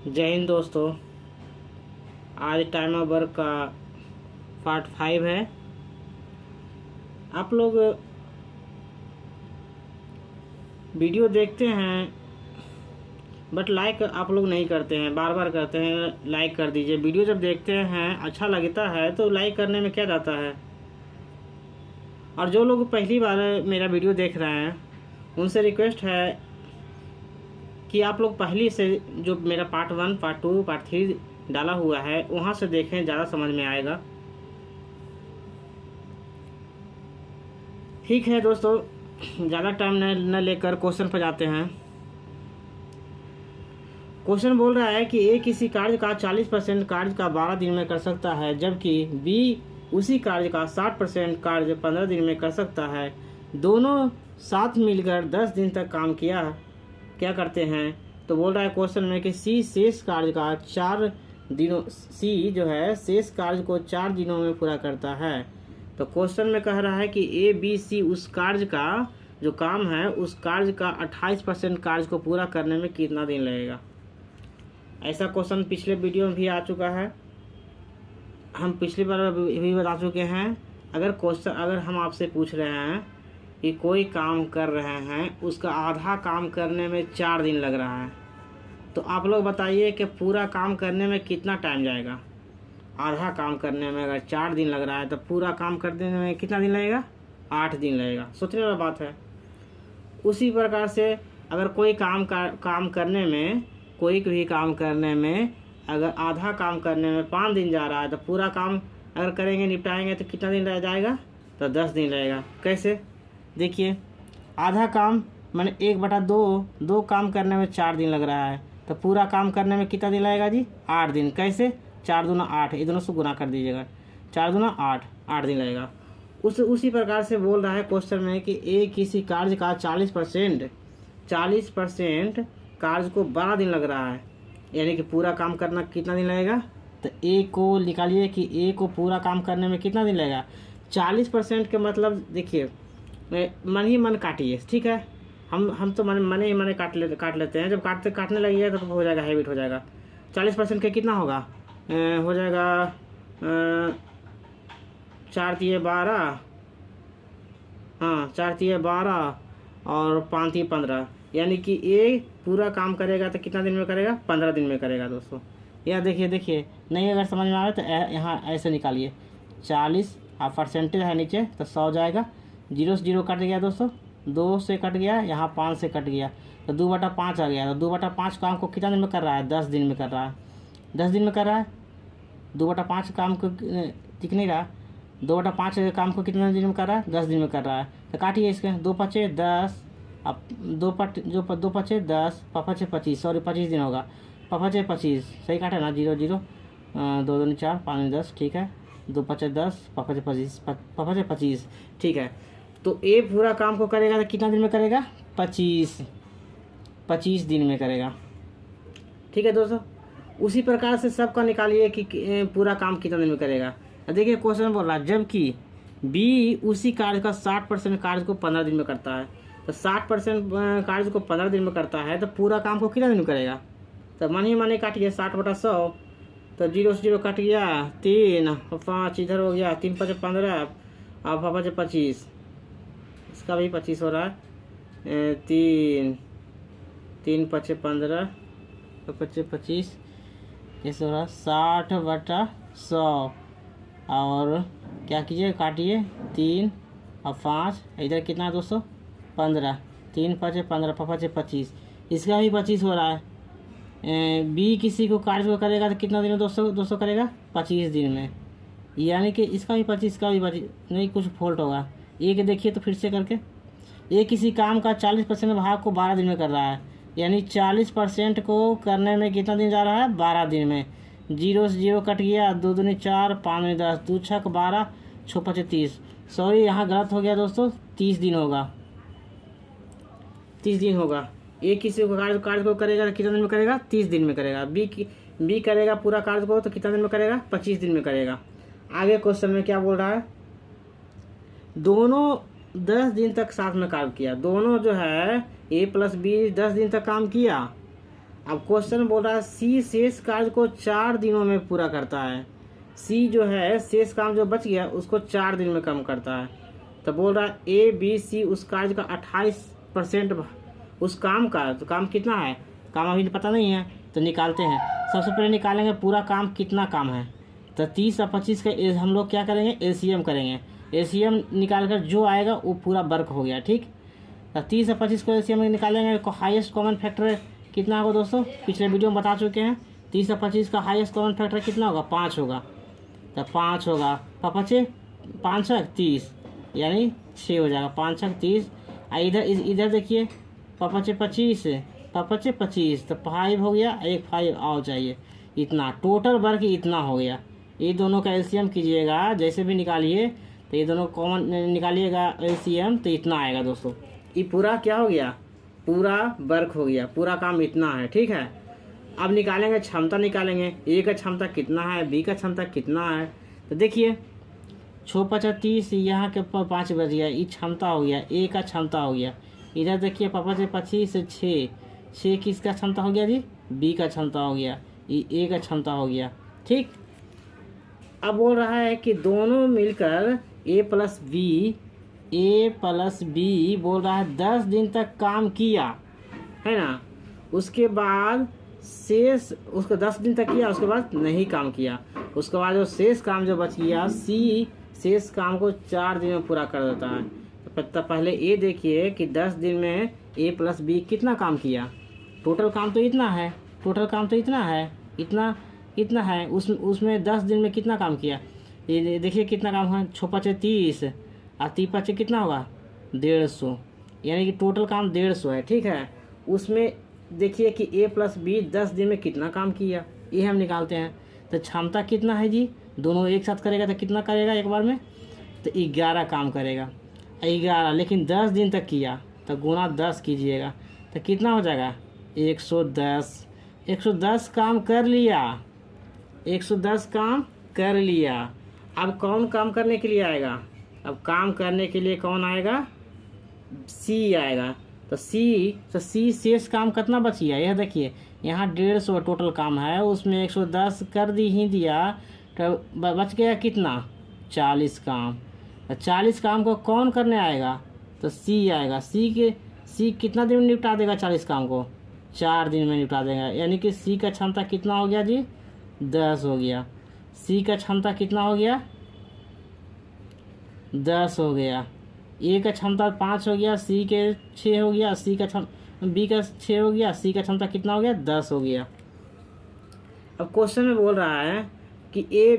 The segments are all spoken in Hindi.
जय हिंद दोस्तों। आज टाइम ऑफ वर्क का पार्ट 5 है। आप लोग वीडियो देखते हैं बट लाइक आप लोग नहीं करते हैं, बार बार करते हैं। लाइक कर दीजिए। वीडियो जब देखते हैं अच्छा लगता है तो लाइक करने में क्या जाता है। और जो लोग पहली बार मेरा वीडियो देख रहे हैं उनसे रिक्वेस्ट है कि आप लोग पहले से जो मेरा पार्ट 1, पार्ट 2, पार्ट 3 डाला हुआ है वहाँ से देखें, ज़्यादा समझ में आएगा। ठीक है दोस्तों, ज़्यादा टाइम न लेकर क्वेश्चन पर जाते हैं। क्वेश्चन बोल रहा है कि ए किसी कार्य का 40% कार्य का 12 दिन में कर सकता है, जबकि बी उसी कार्य का 60% कार्य 15 दिन में कर सकता है। दोनों साथ मिलकर 10 दिन तक काम किया क्या करते हैं। तो बोल रहा है क्वेश्चन में कि सी शेष कार्य का 4 दिनों सी जो है शेष कार्य को 4 दिनों में पूरा करता है। तो क्वेश्चन में कह रहा है कि ए बी सी उस कार्य का जो काम है उस कार्य का 28% कार्य को पूरा करने में कितना दिन लगेगा। ऐसा क्वेश्चन पिछले वीडियो में भी आ चुका है, हम पिछली बार भी बता चुके हैं। अगर हम आपसे पूछ रहे हैं कि कोई काम कर रहे हैं उसका आधा काम करने में 4 दिन लग रहा है, तो आप लोग बताइए कि पूरा काम करने में कितना टाइम जाएगा। आधा काम करने में अगर 4 दिन लग रहा है तो पूरा काम कर देने में कितना दिन लगेगा। 8 दिन लगेगा। सोचने वाला बात है। उसी प्रकार से अगर कोई काम करने में, कोई भी काम करने में अगर आधा काम करने में 5 दिन जा रहा है तो पूरा काम अगर करेंगे, निपटाएंगे तो कितना दिन रह जाएगा। तो 10 दिन लगेगा। कैसे देखिए, आधा काम मैंने 1/2 दो काम करने में 4 दिन लग रहा है, तो पूरा काम करने में कितना दिन लगेगा जी। 8 दिन। कैसे 4 दूना 8, ये दोनों से गुना कर दीजिएगा। 4 दूना 8, 8 दिन लगेगा। उसी प्रकार से बोल रहा है क्वेश्चन में कि ए किसी कार्य का 40% कार्य को 12 दिन लग रहा है, यानी कि पूरा काम करना कितना दिन लगेगा। तो ए को निकालिए कि ए को पूरा काम करने में कितना दिन लगेगा। 40% के मतलब देखिए, मन ही मन काटिए। ठीक है, हम तो मन ही मन काट लेते हैं। जब काटने लगिए तो हो जाएगा, हैबिट हो जाएगा। 40% के कितना होगा, हो जाएगा 4 तिये 12, हाँ 4 तिये 12 और 5 तिये 15, यानी कि ये पूरा काम करेगा तो कितना दिन में करेगा। 15 दिन में करेगा दोस्तों। यह देखिए नहीं अगर समझ में आए तो यहाँ ऐसे निकालिए। 40 परसेंटेज है नीचे तो 100 जाएगा। 0 से 0 कट गया दोस्तों, 2 से कट गया, यहाँ 5 से कट गया तो 2/5 आ गया। तो 2/5 काम को कितना दिन में कर रहा है। 10 दिन में कर रहा है। 10 दिन में कर रहा है। 2/5 काम को दिख नहीं रहा। 2/5 काम को कितने दिन में कर रहा है। 10 दिन में कर रहा है। तो काटिए इसके 2 5 10, अब 2 5 10, 5 25, सॉरी 25 दिन होगा। 5 25 सही काटा ना। 0 0 2 2 4 5 10, ठीक है। 2 5 10, 5 25, 5 25, ठीक है। तो ए पूरा काम को करेगा तो कितना दिन में करेगा। 25 दिन में करेगा। ठीक है दोस्तों, उसी प्रकार से सबका निकालिए कि पूरा काम कितना दिन में करेगा। देखिए क्वेश्चन बोल रहा है जबकि बी उसी कार्य का 60% कार्य को 15 दिन में करता है। तो 60% कार्य को 15 दिन में करता है तो पूरा काम को कितना दिन में करेगा। तो मानिए काटिए 60/100, तो 0 से 0 कट गया। 3 और 5 इधर हो गया। 3 5 15 और 5 25, इसका भी 25 हो रहा है। 3 5 15 और 5 25 कैसे हो रहा है। 60/100 और क्या कीजिए काटिए 3 और 5, इधर कितना है दोस्तों 15। 3 5 15, 5 25, इसका भी 25 हो रहा है। बी किसी को कार्य को करेगा तो कितना दिन में दोस्तों करेगा। 25 दिन में, यानी कि इसका भी 25, इसका भी 25, नहीं कुछ फॉल्ट होगा। ये कि देखिए तो फिर से करके, ये किसी काम का 40% भाग को 12 दिन में कर रहा है, यानी 40% को करने में कितना दिन जा रहा है। 12 दिन में। 0 से 0 कट गया। 2 दूनी 4, 5 दूनी 10, 2 6 12, 6 5 30, सॉरी यहाँ गलत हो गया दोस्तों। 30 दिन होगा। 30 दिन होगा। एक किसी को कार्य को करेगा तो कितना दिन में करेगा। 30 दिन में करेगा। बी करेगा पूरा कार्य को तो कितना दिन में करेगा। 25 दिन में करेगा। आगे क्वेश्चन में क्या बोल रहा है, दोनों 10 दिन तक साथ में काम किया। दोनों जो है A + B 10 दिन तक काम किया अब क्वेश्चन बोल रहा है सी शेष कार्य को 4 दिनों में पूरा करता है। सी जो है शेष काम जो बच गया उसको 4 दिन में कम करता है। तो बोल रहा है ए बी सी उस कार्य का 28% उस काम का, तो काम कितना है, काम अभी पता नहीं है तो निकालते हैं। सबसे पहले निकालेंगे पूरा काम कितना काम है, तो 30 और 25 का हम लोग क्या करेंगे, एलसीएम करेंगे। एलसीएम निकाल कर जो आएगा वो पूरा वर्क हो गया। ठीक, तो 30 और 25 को एलसीएम में निकालेंगे। हाईएस्ट कॉमन फैक्टर कितना होगा दोस्तों, पिछले वीडियो में बता चुके हैं। 30 और 25 का हाईएस्ट कॉमन फैक्टर कितना होगा, 5 होगा। तो 5 होगा, 5 6 30 यानी 6 हो जाएगा, 5 6 30। इधर देखिए 5 25 25 तो 5 हो गया, एक 5 और चाहिए, इतना टोटल वर्क इतना हो गया। ये दोनों का एलसीएम कीजिएगा, जैसे भी निकालिए तो ये दोनों कॉमन निकालिएगा एलसीएम तो इतना आएगा दोस्तों। ये पूरा क्या हो गया, पूरा वर्क हो गया, पूरा काम इतना है। ठीक है, अब निकालेंगे क्षमता, निकालेंगे ए का क्षमता कितना है, बी का क्षमता कितना है। तो देखिए 6 5 30 यहाँ के 5 बज गया, ये क्षमता हो गया, ए का क्षमता हो गया। इधर देखिए 5 25 6 किसका क्षमता हो गया जी, बी का क्षमता हो गया, ये ए का क्षमता हो गया। ठीक, अब बोल रहा है कि दोनों मिलकर ए प्लस बी बोल रहा है 10 दिन तक काम किया है ना। उसके बाद शेष, उसको 10 दिन तक किया, उसके बाद नहीं काम किया। उसके बाद जो शेष काम जो बच गया, सी शेष काम को 4 दिन में पूरा कर देता है। तो पहले ये देखिए कि 10 दिन में ए प्लस बी कितना काम किया, टोटल काम तो इतना है, टोटल काम तो इतना है, इतना है। उसमें 10 दिन में कितना काम किया, ये देखिए कितना काम है, 6 5 30 और 3 5 कितना होगा 150, यानी कि टोटल काम 150 है। ठीक है, उसमें देखिए कि ए प्लस बी 10 दिन में कितना काम किया, ये हम निकालते हैं। तो क्षमता कितना है जी, दोनों एक साथ करेगा तो कितना करेगा एक बार में, तो 11 काम करेगा, 11। लेकिन 10 दिन तक किया तो गुना 10 कीजिएगा तो कितना हो जाएगा 110 काम कर लिया, 110 काम कर लिया। अब कौन काम करने के लिए आएगा, अब काम करने के लिए कौन आएगा, सी आएगा। तो सी शेष काम कितना बच गया, यह देखिए यहाँ 150 टोटल काम है, उसमें 110 कर ही दिया तो बच गया कितना 40 काम। तो 40 काम को कौन करने आएगा, तो सी आएगा। सी कितना दिन में निपटा देगा 40 काम को, 4 दिन में निपटा देगा। यानी कि सी का क्षमता कितना हो गया जी, 10 हो गया। सी का क्षमता कितना हो गया, 10 हो गया। ए का क्षमता 5 हो गया, सी के 6 हो गया, बी का 6 हो गया, सी का क्षमता कितना हो गया 10 हो गया। अब क्वेश्चन में बोल रहा है कि ए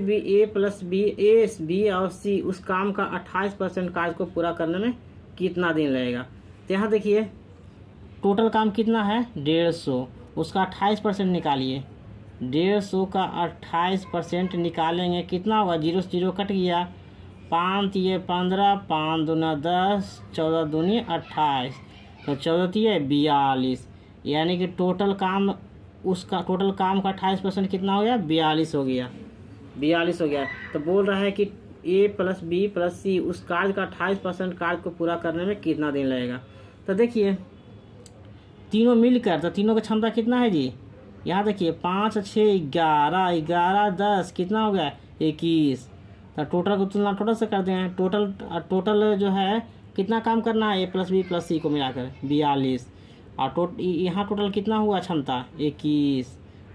प्लस बी और सी उस काम का 28% कार्य को पूरा करने में कितना दिन लगेगा। तो यहाँ देखिए टोटल काम कितना है 150, उसका 28% निकालिए। 150 का 28% निकालेंगे कितना होगा, 0 से 0 कट गया, 5 3 15, 5 दूना 10, 14 दूनी 28, तो 14 3 42। यानी कि टोटल काम, उसका टोटल काम का 28% कितना हो गया 42 हो गया, 42 हो गया। तो बोल रहा है कि ए प्लस बी प्लस सी उस कार्य का 28% कार्य को पूरा करने में कितना दिन लगेगा। तो देखिए तीनों मिलकर, तो तीनों का क्षमता कितना है जी, यहाँ देखिए 5 6 11 10 कितना हो गया 21। तो टोटल को तुलना टोटल से कर दें, टोटल जो है कितना काम करना है ए प्लस बी प्लस सी को मिलाकर 42, और यहाँ टोटल कितना हुआ क्षमता 21,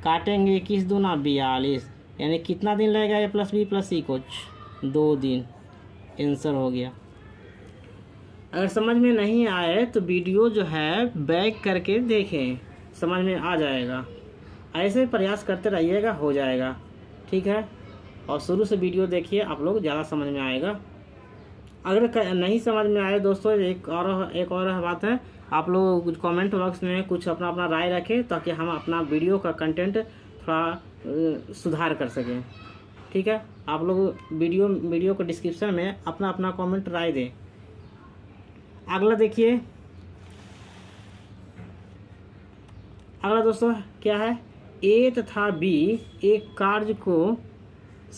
काटेंगे 21 दूना 42, यानी कितना दिन लगेगा ए प्लस बी प्लस सी को 2 दिन। आंसर हो गया। अगर समझ में नहीं आए तो वीडियो जो है बैक करके देखें, समझ में आ जाएगा। ऐसे प्रयास करते रहिएगा, हो जाएगा। ठीक है, और शुरू से वीडियो देखिए, आप लोग ज़्यादा समझ में आएगा। अगर नहीं समझ में आए दोस्तों, एक और बात है, आप लोग कमेंट बॉक्स में कुछ अपना राय रखें ताकि हम अपना वीडियो का कंटेंट थोड़ा सुधार कर सकें। ठीक है, आप लोग वीडियो को डिस्क्रिप्शन में अपना कमेंट राय दें। अगला देखिए, अगला दोस्तों क्या है, ए तथा बी एक कार्य को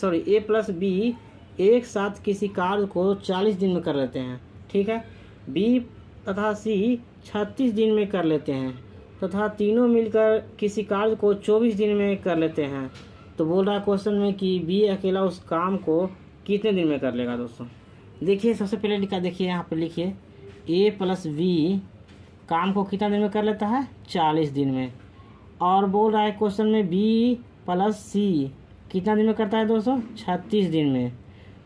ए प्लस बी एक साथ किसी कार्य को 40 दिन में कर लेते हैं। ठीक है, बी तथा सी 36 दिन में कर लेते हैं। तथा तीनों मिलकर किसी कार्य को 24 दिन में कर लेते हैं। तो बोल रहा है क्वेश्चन में कि बी अकेला उस काम को कितने दिन में कर लेगा दोस्तों। देखिए सबसे पहले लिखा, देखिए यहाँ पर लिखिए ए प्लस बी काम को कितना दिन में कर लेता है 40 दिन में। और बोल रहा है क्वेश्चन में बी प्लस सी कितना दिन में करता है दोस्तों 36 दिन में।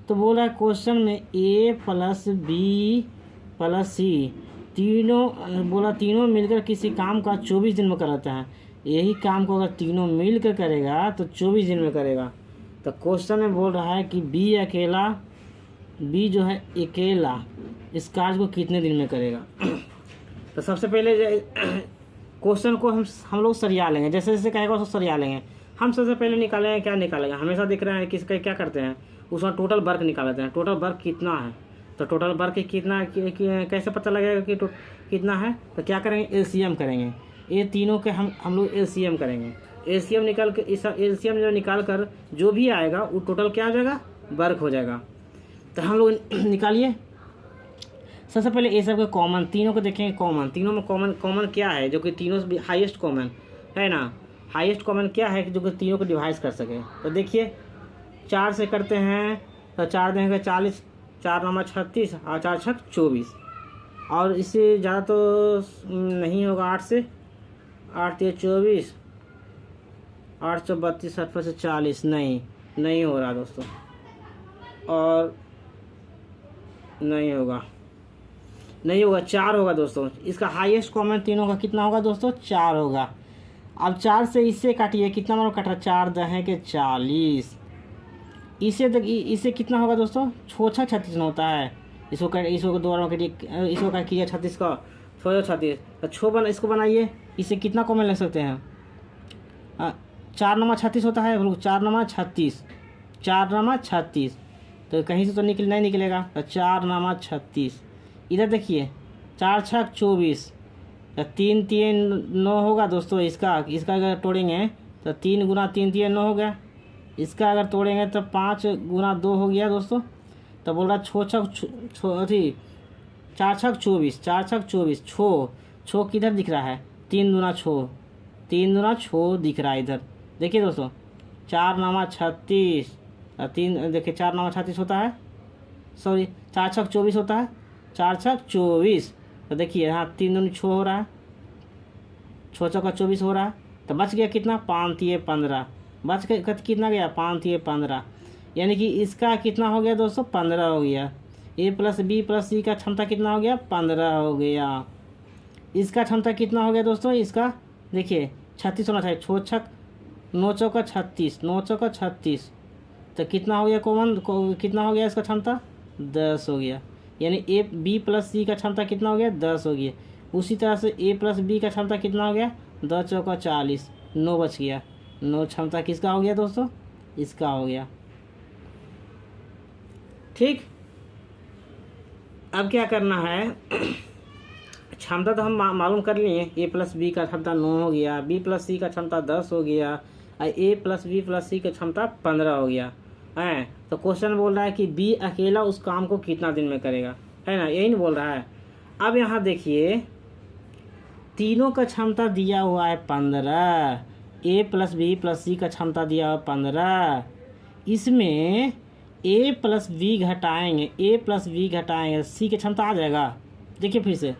तो बोल रहा है क्वेश्चन में ए प्लस बी प्लस सी तीनों मिलकर किसी काम का 24 दिन में कराता है। यही काम को अगर तीनों मिलकर करेगा तो 24 दिन में करेगा। तो क्वेश्चन में बोल रहा है कि बी जो है अकेला इस कार्य को कितने दिन में करेगा। तो सबसे पहले क्वेश्चन को हम लोग सरिया लेंगे, जैसे जैसे कहेगा उसको सरिया लेंगे। हम सबसे पहले निकालेंगे, क्या निकालेंगे, हमेशा दिख रहे हैं किसका क्या करते हैं, उसका टोटल वर्क निकाल लेते हैं। टोटल वर्क कितना है, तो टोटल वर्क कितना कैसे पता लगेगा कि कितना है। तो क्या करेंगे, एलसीएम करेंगे। ये तीनों के हम लोग एलसीएम करेंगे। एलसीएम निकाल के एलसीएम जो निकाल कर जो भी आएगा वो टोटल क्या हो जाएगा, वर्क हो जाएगा। तो हम लोग निकालिए। सबसे पहले ये सब के कॉमन, तीनों को देखेंगे कॉमन। तीनों में कॉमन क्या है, जो कि तीनों से हाईएस्ट कॉमन है ना। हाईएस्ट कॉमन क्या है कि जो कि तीनों को डिवाइड कर सके। तो देखिए 4 से करते हैं तो 4 देंगे 40, 4 नंबर 36 और 4 छक 24। और इससे ज़्यादा तो नहीं होगा। 8 से 8 या 24, 8 से 32, 7 से 40 नहीं हो रहा दोस्तों, और नहीं होगा 4 होगा दोस्तों। इसका हाईएस्ट कॉमन तीनों का कितना होगा दोस्तों, 4 होगा। अब 4 से इससे काटिए, कितना मतलब कट रहा, 4 दहें के 40। इससे कितना होगा दोस्तों, 6 36 होता है। इसको 2 बार काटिए, इसको काट कीजिए 36 का 6 36, तो इसको बनाइए। इससे कितना कॉमन ले सकते हैं, 4 नंबर 36 होता है, 4 नंबर 36, तो कहीं से तो नहीं निकलेगा। तो 4 नंबर 36, इधर देखिए 4 छक 24, तो 3 3 9 होगा दोस्तों। इसका अगर तोड़ेंगे तो 3 गुना 3 3 9 हो गया। इसका अगर तोड़ेंगे तो 5 गुना 2 हो गया दोस्तों। तो बोल रहा 4 छक 24, छो किधर दिख रहा है, 3 दूना 6 दिख रहा है इधर। देखिए दोस्तों 4 नंबर 36, 3 देखिए 4 नंबर 36 होता है, सॉरी 4 छक 24 होता है, 4 छक 24। तो देखिए यहाँ 3 दूनी 6 हो रहा है, 6 चौका 24 हो रहा है। तो बच गया कितना, 5 3 15, बच के कितना गया, 5 3 15, यानी कि इसका कितना हो गया दोस्तों, 15 हो गया। ए प्लस बी प्लस सी का क्षमता कितना हो गया, 15 हो गया। इसका क्षमता कितना हो गया दोस्तों, इसका देखिए 36 होना चाहिए, 6 छक 9 चौका 36, 9 चौका 36, तो कितना हो गया कितना हो गया इसका क्षमता, 10 हो गया। यानी ए बी प्लस सी का क्षमता कितना हो गया, 10 हो गया। उसी तरह से ए प्लस बी का क्षमता कितना हो गया, 10 चौका 40, 9 बच गया। 9 क्षमता किसका हो गया दोस्तों, इसका हो गया। ठीक, अब क्या करना है, क्षमता तो हम मालूम कर लिए। ए प्लस बी का क्षमता 9 हो गया, बी प्लस सी का क्षमता 10 हो गया, और ए प्लस बी प्लस सी का क्षमता 15 हो गया है। तो क्वेश्चन बोल रहा है कि बी अकेला उस काम को कितना दिन में करेगा, है ना, यही नहीं बोल रहा है। अब यहाँ देखिए तीनों का क्षमता दिया हुआ है 15, ए प्लस बी प्लस सी का क्षमता दिया हुआ 15। इसमें ए प्लस बी घटाएंगे, सी की क्षमता आ जाएगा। देखिए फिर से,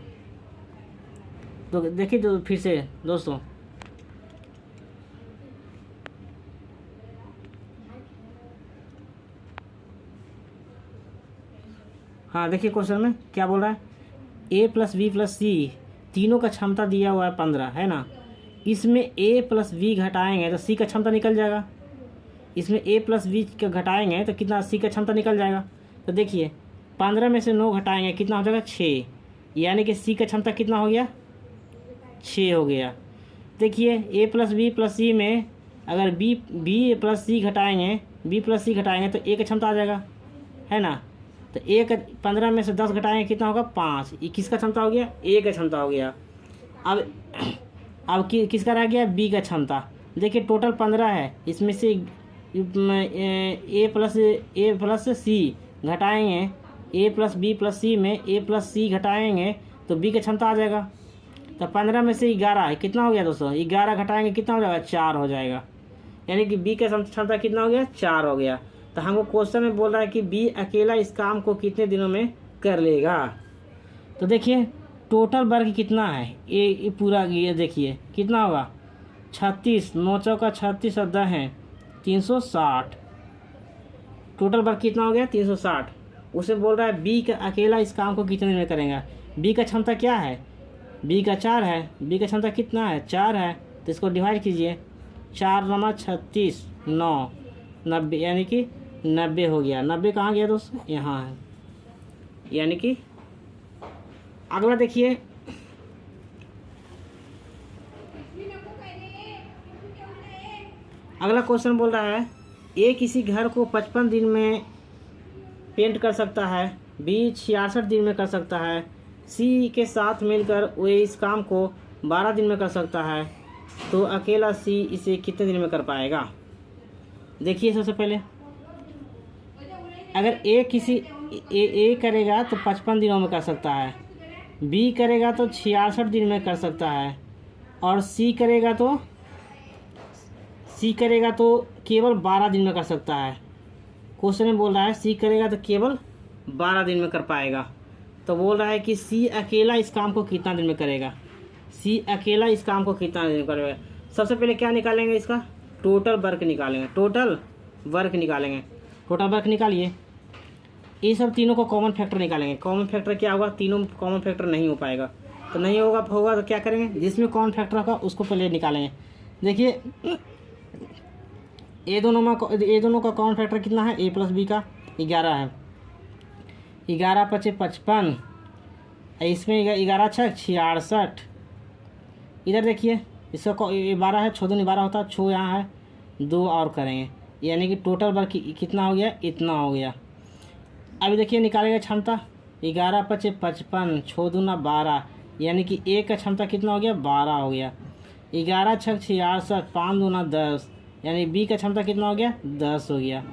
तो देखिए तो फिर से दोस्तों, हाँ देखिए क्वेश्चन में क्या बोल रहा है, ए प्लस बी प्लस सी तीनों का क्षमता दिया हुआ है 15, है ना। इसमें ए प्लस बी घटाएंगे तो सी का क्षमता निकल जाएगा। इसमें ए प्लस बी का घटाएंगे तो कितना, सी का क्षमता निकल जाएगा। तो देखिए 15 में से 9 घटाएंगे कितना हो जाएगा, 6, यानी कि सी का क्षमता कितना हो गया, 6 हो गया। देखिए ए प्लस बी प्लस सी में अगर बी प्लस सी घटाएंगे तो ए का क्षमता आ जाएगा, है ना। तो 15 में से 10 घटाएंगे कितना होगा, 5, ये किसका क्षमता हो गया, ए का क्षमता हो गया। अब किसका रह गया, बी का क्षमता। देखिए टोटल 15 है, इसमें से ए प्लस सी घटाएंगे, ए प्लस बी प्लस सी में ए प्लस सी घटाएंगे तो बी का क्षमता आ जाएगा। तो 15 में से 11 कितना हो गया दोस्तों, 11 घटाएंगे कितना हो जाएगा, 4 हो जाएगा। यानी कि बी का क्षमता कितना हो गया, 4 हो गया। तो हमको क्वेश्चन में बोल रहा है कि बी अकेला इस काम को कितने दिनों में कर लेगा। तो देखिए टोटल वर्क कितना है, ये पूरा ये देखिए कितना होगा, 36, 9 चौका 36 और 10 है 360। टोटल वर्क कितना हो गया, 360। उसे बोल रहा है बी का अकेला इस काम को कितने दिन में करेगा। बी का क्षमता क्या है, बी का 4 है, बी का क्षमता कितना है, 4 है। तो इसको डिवाइड कीजिए, 4 नमा 36, 9, 90, यानी कि 90 हो गया। 90 कहाँ गया दोस्तों, यहाँ है। यानी कि अगला देखिए, अगला क्वेश्चन बोल रहा है ए किसी घर को 55 दिन में पेंट कर सकता है, बी 66 दिन में कर सकता है, सी के साथ मिलकर वे इस काम को 12 दिन में कर सकता है, तो अकेला सी इसे कितने दिन में कर पाएगा। देखिए सबसे पहले अगर ए करेगा तो 55 दिनों में कर सकता है, बी करेगा तो 66 दिन में कर सकता है, और सी करेगा तो केवल 12 दिन में कर सकता है। क्वेश्चन में बोल रहा है सी करेगा तो केवल 12 दिन में कर पाएगा। तो बोल रहा है कि सी अकेला इस काम को कितना दिन में करेगा, सी अकेला इस काम को कितना दिन में करेगा। सबसे पहले क्या निकालेंगे, इसका टोटल वर्क निकालेंगे। टोटल वर्क निकालिए। ये सब तीनों को कॉमन फैक्टर निकालेंगे। कॉमन फैक्टर क्या होगा, तीनों कॉमन फैक्टर नहीं हो पाएगा। तो नहीं होगा तो क्या करेंगे, जिसमें कॉमन फैक्टर होगा उसको पहले निकालेंगे। देखिए ये दोनों का कॉमन फैक्टर कितना है, ए प्लस बी का 11 है। 11 × 5 = 55, इसमें 11 × 6 = 66। इधर देखिए इसका 12 है, 6 दूनी 12 होता है, 6 यहाँ है, 2 और करेंगे, यानी कि टोटल वर्क कितना हो गया, इतना हो गया। अभी देखिए निकालेगा क्षमता, 11 × 5 = 55, 6 दूना 12, यानी कि ए का क्षमता कितना हो गया, 12 हो गया। 11 × 6 = 66, 5 दूना 10, यानी बी का क्षमता कितना हो गया, 10 हो गया।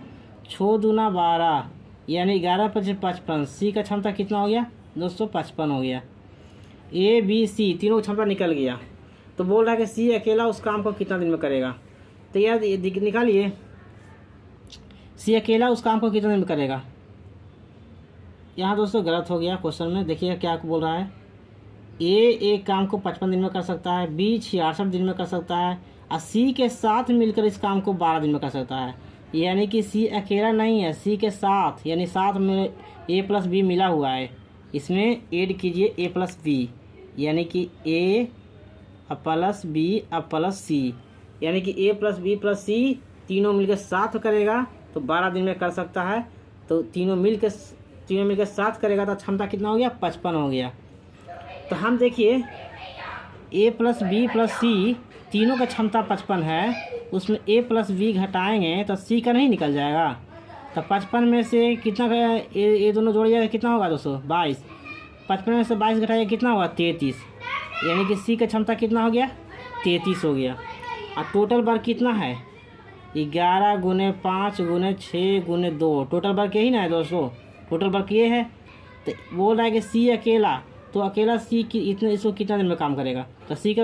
6 दूना 12, यानी 11 × 5 = 55, सी का क्षमता कितना हो गया दोस्तों, 55 हो गया। ए बी सी तीनों क्षमता निकल गया। तो बोल रहा है कि सी अकेला उस काम को कितना दिन में करेगा। तो यार निकालिए, सी अकेला उस काम को कितना दिन में करेगा। यहाँ दोस्तों गलत हो गया क्वेश्चन में। देखिए क्या बोल रहा है, ए एक काम को 55 दिन में कर सकता है, बी 66 दिन में कर सकता है, और सी के साथ मिलकर इस काम को 12 दिन में कर सकता है। यानी कि सी अकेला नहीं है, सी के साथ, यानी साथ में ए प्लस बी मिला हुआ है। इसमें ऐड कीजिए ए प्लस बी, यानी कि ए प्लस बी प्लस सी, यानी कि ए प्लस बी प्लस सी तीनों मिलकर साथ करेगा तो 12 दिन में कर सकता है। तो तीनों मिलकर साथ करेगा तो क्षमता कितना हो गया, 55 हो गया। तो हम देखिए ए प्लस बी प्लस सी तीनों का क्षमता 55 है, उसमें ए प्लस बी घटाएंगे तो सी का नहीं निकल जाएगा। तो 55 में से कितना ये दोनों जोड़िएगा कितना होगा दोस्तों, 22। 55 में से 22 घटाइए कितना होगा, 33, यानी कि सी का क्षमता कितना हो गया, 33 हो गया। और टोटल वर्क कितना है, 11 × 5 × 6 × 2, टोटल वर्क यही ना है दोस्तों, टोटल वर्क ये है। तो बोल रहा है कि सी अकेला, तो अकेला सी की इसको कितना दिन में काम करेगा। तो सी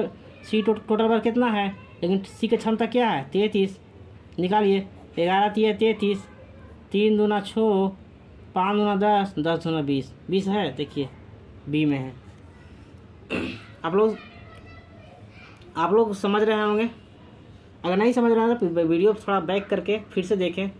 टोटल वर्क कितना है, लेकिन सी की क्षमता क्या है, 33। निकालिए, 11 × 3 = 33, 3 दूना 6, 5 दूना 10, 10 दूना 20, 20 है। देखिए बी में है। आप लोग समझ रहे होंगे। अगर नहीं समझ रहे हैं तो वीडियो थोड़ा बैक करके फिर से देखें।